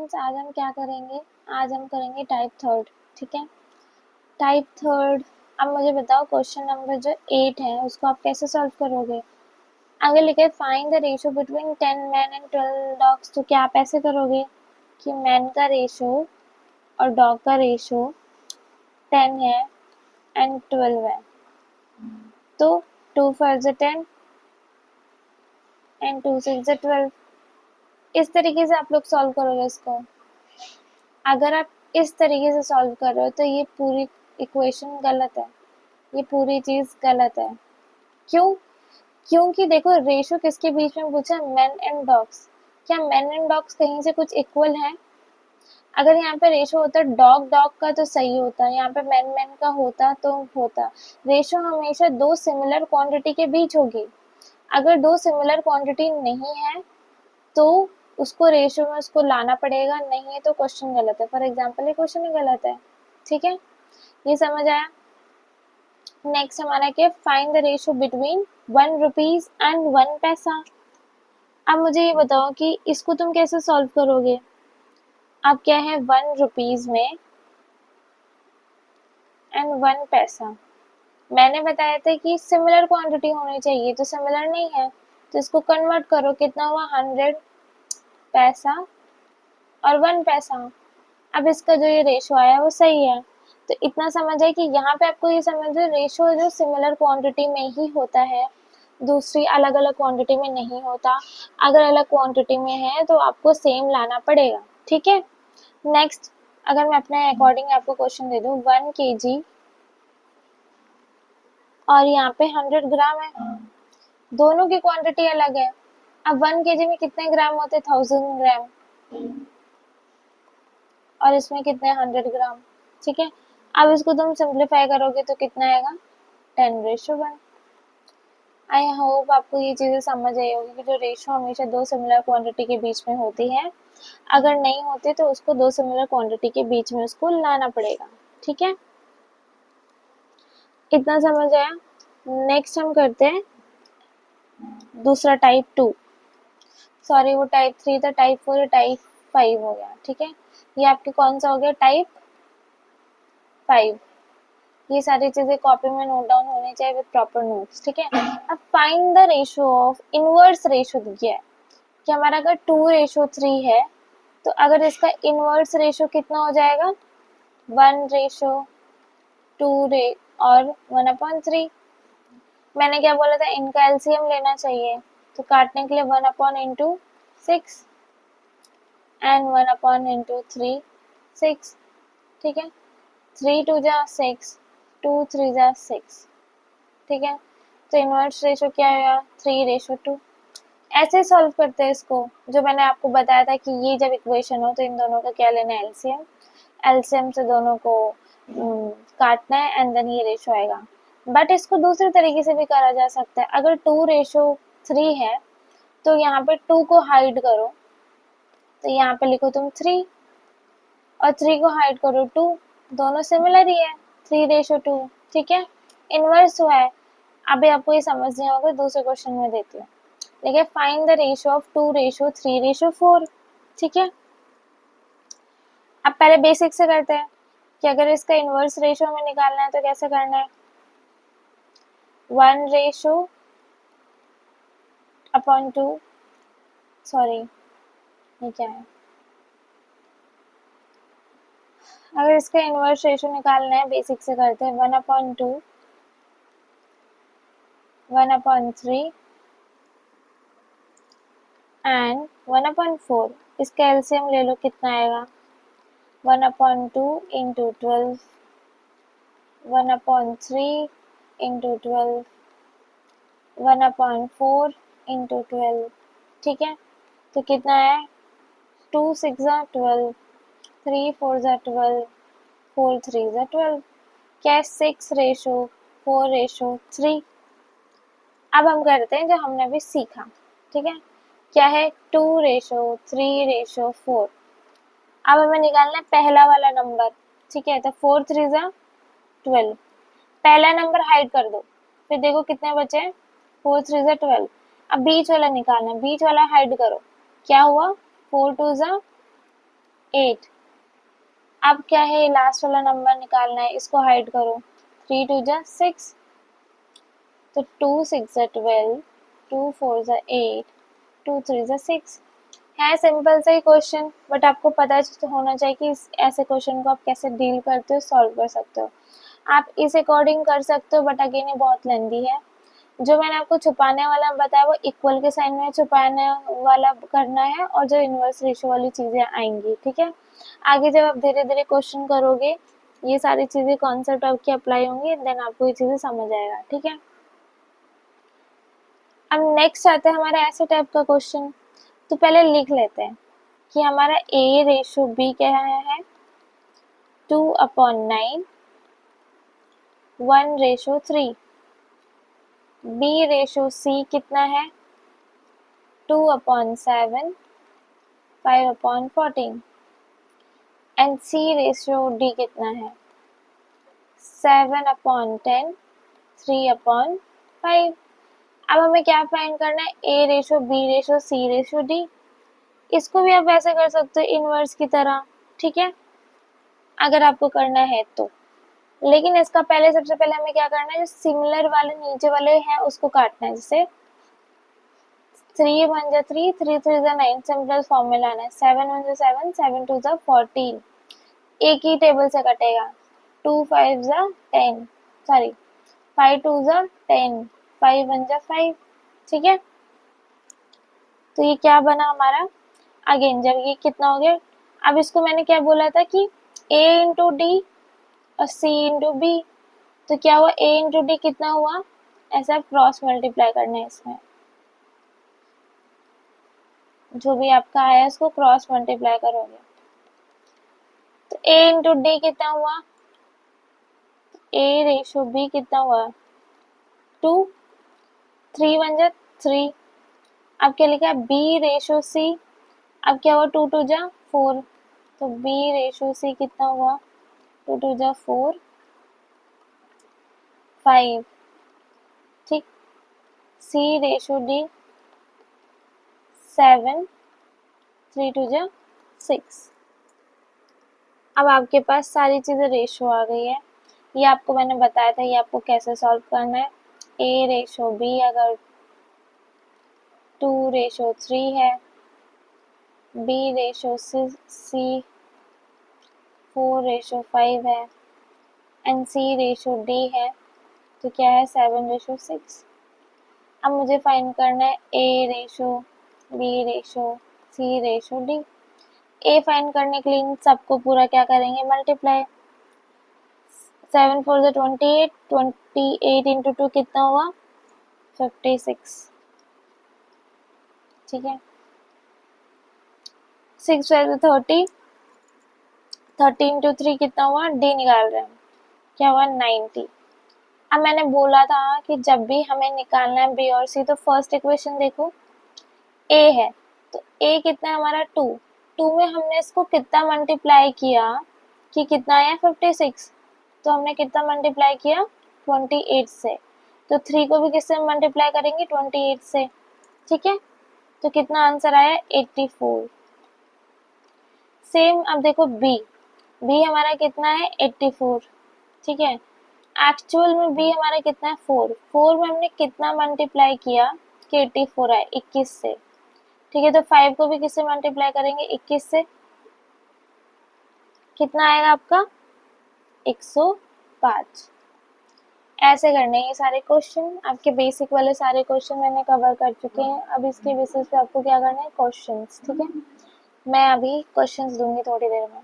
Students, आज हम क्या करेंगे? आज हम करेंगे टाइप थर्ड। ठीक है, टाइप थर्ड। अब मुझे बताओ क्वेश्चन नंबर जो 8 है उसको आप कैसे सॉल्व करोगे? अगर लिखे find the ratio between 10 man and 12 dogs, तो क्या आप ऐसे करोगे कि मैन का रेशो और डॉग का रेशो 10 है एंड 12 है, तो 2 4 ज़ा 10 एंड 2 6 ज़ा 12। इस तरीके से आप लोग सॉल्व करोगे इसको। अगर आप इस तरीके से सॉल्व कर रहे हो तो ये पूरी इक्वेशन गलत है, ये पूरी चीज़ गलत है। क्यों? क्योंकि देखो रेशो किसके बीच में पूछा? Man and dogs. क्या मैन एंड डॉग्स कहीं से कुछ इक्वल है? अगर यहाँ पे रेशो होता डॉग डॉग का तो सही होता, यहाँ पे मैन मैन का होता तो होता। रेशो हमेशा दो सिमिलर क्वांटिटी के बीच होगी। अगर दो सिमिलर क्वांटिटी नहीं है तो उसको रेशो में उसको लाना पड़ेगा, नहीं है तो क्वेश्चन गलत है। फॉर एग्जाम्पल ये क्वेश्चन ही गलत है। ठीक है, ये समझ आया? नेक्स्ट हमारा क्या? Find the ratio between 1 rupees and 1 पैसा। अब मुझे ये बताओ कि इसको तुम कैसे सॉल्व करोगे? अब क्या है 1 रुपीज में एंड 1 पैसा। मैंने बताया था कि सिमिलर क्वांटिटी होनी चाहिए, तो सिमिलर नहीं है तो इसको कन्वर्ट करो। कितना हुआ? 100 पैसा और 1 पैसा। अब इसका जो ये रेशो आया वो सही है। तो इतना समझ है कि यहाँ पे आपको ये समझो रेशो जो सिमिलर क्वांटिटी में ही होता है, दूसरी अलग अलग क्वांटिटी में नहीं होता। अगर अलग क्वांटिटी में है तो आपको सेम लाना पड़ेगा। ठीक है, नेक्स्ट अगर मैं अपने अकॉर्डिंग आपको क्वेश्चन दे दूं, 1 kg और यहाँ पे 100 ग्राम है, दोनों की क्वांटिटी अलग है। अब 1 kg में कितने ग्राम होते? 1000 ग्राम, और इसमें कितने? 100 ग्राम। ठीक है, अब इसको तुम सिंप्लीफाई करोगे तो कितना आएगा? 10:1। आई होप आपको ये चीज़ें समझ आई होगी कि जो रेशो हमेशा दो सिमिलर क्वांटिटी के बीच में होती है, अगर नहीं होती तो उसको दो सिमिलर क्वांटिटी के बीच में उसको लाना पड़ेगा। ठीक है, इतना समझ आया? नेक्स्ट हम करते हैं दूसरा टाइप 2। सॉरी, वो टाइप 3 था, टाइप 4 टाइप 5 हो गया। ठीक है, ये आपके कौन सा हो गया? टाइप 5। ये सारी चीजें कॉपी में नोट डाउन होनी चाहिए विद प्रॉपर नोट्स। ठीक है, अब find the ratio of inverse ratio दिया है कि हमारा अगर 2:3 है तो अगर इसका इनवर्स रेशियो कितना हो जाएगा? 1:2 रे और 1/3। मैंने क्या बोला था? इनका एलसीएम लेना चाहिए, तो काटने के लिए 1/6 एंड 1/3 6। ठीक है, 3 2 जा 6, 2 3 जा 6। ठीक है, तो इनवर्स रेशो क्या आया? 3:2। ऐसे सॉल्व करते हैं इसको, जो मैंने आपको बताया था कि ये जब इक्वेशन हो तो इन दोनों का क्या लेना है? एलसीएम। एलसीएम से दोनों को काटना है एंड देन ये रेशो आएगा। बट इसको दूसरे तरीके से भी करा जा सकता है। अगर 2:3 है तो यहाँ पे 2 को हाइड करो, तो यहाँ पे लिखो तुम 3 और 3 को हाइड करो 2, दोनों सिमिलर ही है, 3:2। ठीक है, इनवर्स हुआ है। अभी आपको ये समझने होगा, दूसरे क्वेश्चन में देती हूँ। देखिए, फाइंड द रेशियो ऑफ 2:3:4। ठीक है, अब पहले बेसिक से करते हैं कि अगर इसका इनवर्स रेशियो हमें निकालना है तो कैसे करना है? 1:2। सॉरी, ये क्या है? अगर इसका इनवर्स रेशियो निकालना है, बेसिक से करते हैं। 1/2, 1/3 एंड 1/4। इसका एलसीएम ले लो, कितना आएगा? 1/2 इंटू 12, 1/3 इंटू 12, 1/4 इंटू 12। ठीक है, तो कितना है? 2 6 12, 3 4 12, 4 3 12। क्या है? 6:4:3। अब हम करते हैं जो हमने अभी सीखा। ठीक है, क्या है? 2:3:4। अब हमें निकालना है पहला वाला नंबर। ठीक है, तो 4 3 12। पहला नंबर हाइड कर दो, फिर देखो कितने बचे? 4 3 12। अब बीच वाला निकालना है, बीच वाला हाइड करो। क्या हुआ? 4 2 8। अब क्या है, लास्ट वाला नंबर निकालना है, इसको हाइड करो। 3 2 जा 6, तो 2 6 जा 12, 2 4 जा 8, 2 3 जा 6। है सिंपल सा ही क्वेश्चन, बट आपको पता होना चाहिए कि ऐसे क्वेश्चन को आप कैसे डील करते हो, सॉल्व कर सकते हो। आप इस अकॉर्डिंग कर सकते हो, बट अगेन ये बहुत लेंदी है। जो मैंने आपको छुपाने वाला बताया वो इक्वल के साइन में छुपाने वाला करना है, और जो इन्वर्स रेशियो वाली चीजें आएंगी, ठीक है। आगे जब आप धीरे धीरे क्वेश्चन करोगे, ये सारी चीजें कॉन्सेप्ट आपकी अप्लाई होंगी, देन आपको ये चीजें समझ आएगा, ठीक है। अब नेक्स्ट आते हैं हमारा ऐसे टाइप का क्वेश्चन। तो पहले लिख लेते हैं कि हमारा ए रेशो बी क्या है, 2/9, 1/3। बी रेशो सी कितना है, 2/7, 5/14। एंड सी रेशियो डी कितना है, 7/10, 3/5। अब हमें क्या फाइंड करना है, ए रेशो बी रेशो सी रेशो डी। इसको भी आप वैसे कर सकते हो इनवर्स की तरह, ठीक है, अगर आपको करना है तो। लेकिन इसका पहले सबसे पहले हमें क्या करना है, जो सिमिलर वाले नीचे वाले हैं उसको काटना है। जैसे 3 1 जा 3, 3 3 जा 9, सिंपल फॉर्मूला है। 7 1 जा 7, 7 2 जा 14, एक ही टेबल से कटेगा। 2 5 जा 10, सॉरी 5 2 जा 10, 5 1 जा 5, ठीक है। तो ये क्या बना हमारा, अगेन जब ये कितना हो गया, अब इसको मैंने क्या बोला था कि a इंटू डी और c इंटू बी। तो क्या हुआ, a इंटू डी कितना हुआ, ऐसा क्रॉस मल्टीप्लाई करना है इसमें, जो भी आपका आया इसको क्रॉस मल्टीप्लाई करोगे। तो a इंटू डी कितना हुआ, a रेशो b कितना हुआ, 2, 3 1 जा 3। अब क्या लिखा है, b रेशो c, अब क्या हुआ, 2 2 जा 4, तो b रेशो c कितना हुआ, 2 2 जा 4, 5, ठीक। c रेशो d 7, 3 2 जा 6। अब आपके पास सारी चीजें रेशो आ गई है। ये आपको मैंने बताया था, ये आपको कैसे सॉल्व करना है। a रेशो b अगर 2/3 है, b रेशो c 4/5 है, एंड c रेशो d है, तो क्या है 7/6। अब मुझे फाइंड करना है a ratio b ratio c ratio d। a find करने के लिए इन सबको पूरा क्या करेंगे, मल्टीप्लाई। 7 4 जा 28, 28 इंटू 2 कितना हुआ, 56, ठीक है। 6 5 30, 30 इंटू 3 कितना हुआ, d निकाल रहे हैं, क्या हुआ 90। अब मैंने बोला था कि जब भी हमें निकालना है b और c, तो फर्स्ट इक्वेशन देखो, a है तो a कितना है हमारा 2, 2 में हमने इसको कितना मल्टीप्लाई किया कि कितना आया 56, तो हमने कितना मल्टीप्लाई किया 28 से। तो 3 को भी किससे मल्टीप्लाई करेंगे, 28 से, ठीक है। तो कितना आंसर आया 84। सेम अब देखो b हमारा कितना है 84, ठीक है। एक्चुअल में b हमारा कितना है 4 में हमने कितना मल्टीप्लाई किया कि 84 आए 21 से, ठीक है। तो 5 को भी किससे मल्टीप्लाई करेंगे 21 से, कितना आएगा आपका 105। ऐसे करने ये सारे क्वेश्चन, आपके बेसिक वाले सारे क्वेश्चन मैंने कवर कर चुके हैं। अब इसके बेसिस पे आपको क्या करना है, क्वेश्चंस, ठीक है। मैं अभी क्वेश्चंस दूंगी थोड़ी देर में।